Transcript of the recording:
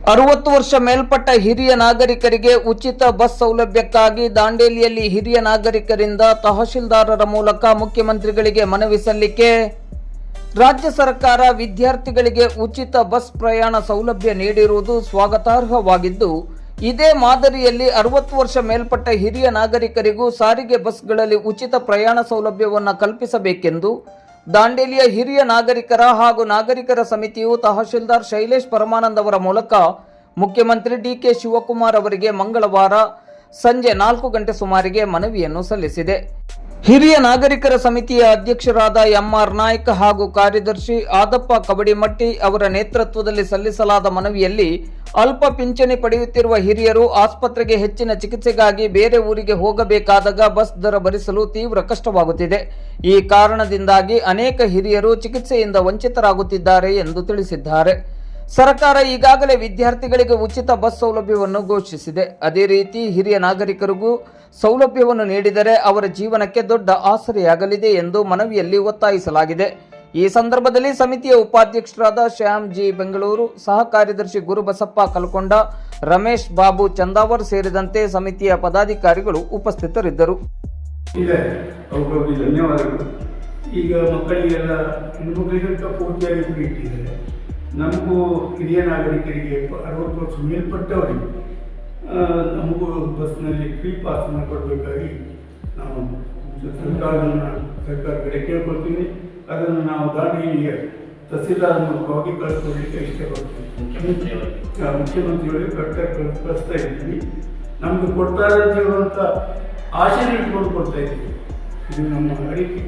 60 ವರ್ಷ ಮೇಲ್ಪಟ್ಟ ಹಿರಿಯ ನಾಗರಿಕರಿಗೆ ಉಚಿತ ಬಸ್ ಸೌಲಭ್ಯಕ್ಕಾಗಿ ದಾಂಡೇಲಿಯಲ್ಲಿ ಹಿರಿಯ ನಾಗರಿಕರಿಂದ ತಹಶೀಲ್ದಾರರ ಮೂಲಕ ಮುಖ್ಯಮಂತ್ರಿಗಳಿಗೆ ಮನವಿ ಸಲ್ಲಿಕೆ. ರಾಜ್ಯ ಸರ್ಕಾರ ವಿದ್ಯಾರ್ಥಿಗಳಿಗೆ ಉಚಿತ ಬಸ್ ಪ್ರಯಾಣ ಸೌಲಭ್ಯ ನೀಡಿರುವುದು ಸ್ವಾಗತಾರ್ಹವಾಗಿದ್ದು, ಇದೇ ಮಾದರಿಯಲ್ಲಿ 60 ವರ್ಷ ಮೇಲ್ಪಟ್ಟ ಹಿರಿಯ ನಾಗರಿಕರಿಗೂ ಸಾರಿಗೆ ಬಸ್ಗಳಲ್ಲಿ ಉಚಿತ ಪ್ರಯಾಣ ಸೌಲಭ್ಯವನ್ನು ಕಲ್ಪಿಸಬೇಕೆಂದು ದಾಂಡೇಲಿಯ ಹಿರಿಯ ನಾಗರಿಕರ ಹಾಗೂ ನಾಗರಿಕರ ಸಮಿತಿಯು ತಹಶೀಲ್ದಾರ್ ಶೈಲೇಶ್ ಪರಮಾನಂದ್ ಅವರ ಮೂಲಕ ಮುಖ್ಯಮಂತ್ರಿ ಡಿ.ಕೆ. ಶಿವಕುಮಾರ್ ಅವರಿಗೆ ಮಂಗಳವಾರ ಸಂಜೆ 4 ಗಂಟೆ ಸುಮಾರಿಗೆ ಮನವಿಯನ್ನು ಸಲ್ಲಿಸಿದೆ. ಹಿರಿಯ ನಾಗರಿಕರ ಸಮಿತಿಯ ಅಧ್ಯಕ್ಷರಾದ ಎಂ.ಆರ್. ನಾಯ್ಕ್ ಹಾಗೂ ಕಾರ್ಯದರ್ಶಿ ಆದಪ್ಪ ಕಬಡಿಮಟ್ಟಿ ಅವರ ನೇತೃತ್ವದಲ್ಲಿ ಸಲ್ಲಿಸಲಾದ ಮನವಿಯಲ್ಲಿ ಅಲ್ಪ ಪಿಂಚಣಿ ಪಡೆಯುತ್ತಿರುವ ಹಿರಿಯರು ಆಸ್ಪತ್ರೆಗೆ ಹೆಚ್ಚಿನ ಚಿಕಿತ್ಸೆಗಾಗಿ ಬೇರೆ ಊರಿಗೆ ಹೋಗಬೇಕಾದಾಗ ಬಸ್ ದರ ಭರಿಸಲು ತೀವ್ರ ಕಷ್ಟವಾಗುತ್ತಿದೆ. ಈ ಕಾರಣದಿಂದಾಗಿ ಅನೇಕ ಹಿರಿಯರು ಚಿಕಿತ್ಸೆಯಿಂದ ವಂಚಿತರಾಗುತ್ತಿದ್ದಾರೆ ಎಂದು ತಿಳಿಸಿದ್ದಾರೆ. ಸರ್ಕಾರ ಈಗಾಗಲೇ ವಿದ್ಯಾರ್ಥಿಗಳಿಗೆ ಉಚಿತ ಬಸ್ ಸೌಲಭ್ಯವನ್ನು ಘೋಷಿಸಿದೆ. ಅದೇ ರೀತಿ ಹಿರಿಯ ನಾಗರಿಕರಿಗೂ ಸೌಲಭ್ಯವನ್ನು ನೀಡಿದರೆ ಅವರ ಜೀವನಕ್ಕೆ ದೊಡ್ಡ ಆಸರೆಯಾಗಲಿದೆ ಎಂದು ಮನವಿಯಲ್ಲಿ ಒತ್ತಾಯಿಸಲಾಗಿದೆ. ಈ ಸಂದರ್ಭದಲ್ಲಿ ಸಮಿತಿಯ ಉಪಾಧ್ಯಕ್ಷರಾದ ಶ್ಯಾಮ್ ಜಿ ಬೆಂಗಳೂರು, ಸಹ ಕಾರ್ಯದರ್ಶಿ ಗುರುಬಸಪ್ಪ ಕಲ್ಕೊಂಡ, ರಮೇಶ್ ಬಾಬು ಚಂದಾವರ್ ಸೇರಿದಂತೆ ಸಮಿತಿಯ ಪದಾಧಿಕಾರಿಗಳು ಉಪಸ್ಥಿತರಿದ್ದರು. ಧನ್ಯವಾದಗಳು. ಈಗ ಮಕ್ಕಳಿಗೆಲ್ಲ ಹೆಣ್ಮಕ್ಳಿಗಿಂತ ಪೂರ್ತಿಯಾಗಿ ಫ್ರೀ ಇಟ್ಟಿದ್ದಾರೆ. ನಮಗೂ ಹಿರಿಯ ನಾಗರಿಕರಿಗೆ 60 ವರ್ಷ ಮೇಲ್ಪಟ್ಟವರಿಗೆ ನಮಗೂ ಬಸ್ನಲ್ಲಿ ಫ್ರೀ ಪಾಸ್ ಮಾಡಿಕೊಡ್ಬೇಕಾಗಿ ನಾವು ಸರ್ಕಾರ ಕಡೆ ಕೇಳ್ಕೊಳ್ತೀನಿ. ಅದನ್ನು ನಾವು ದಾಂಡೇಲಿಗೆ ತಹಸೀಲ್ದಾರ್ ಮೂಲಕವಾಗಿ ಕಳಿಸ್ಕೊಡ್ಲಿಕ್ಕೆ ಇಷ್ಟಪಡ್ತೀವಿ. ಮುಖ್ಯಮಂತ್ರಿಗಳಿಗೆ ಕಳಿಸ್ತಾ ಇದ್ದೀವಿ. ನಮಗೆ ಕೊಡ್ತಾ ಇರುವಂಥ ಆಶೆ ಇಟ್ಕೊಂಡು ಕೊಡ್ತಾ ಇದ್ದೀವಿ. ಇದು ನಮ್ಮ ಅಡಿಕೆ.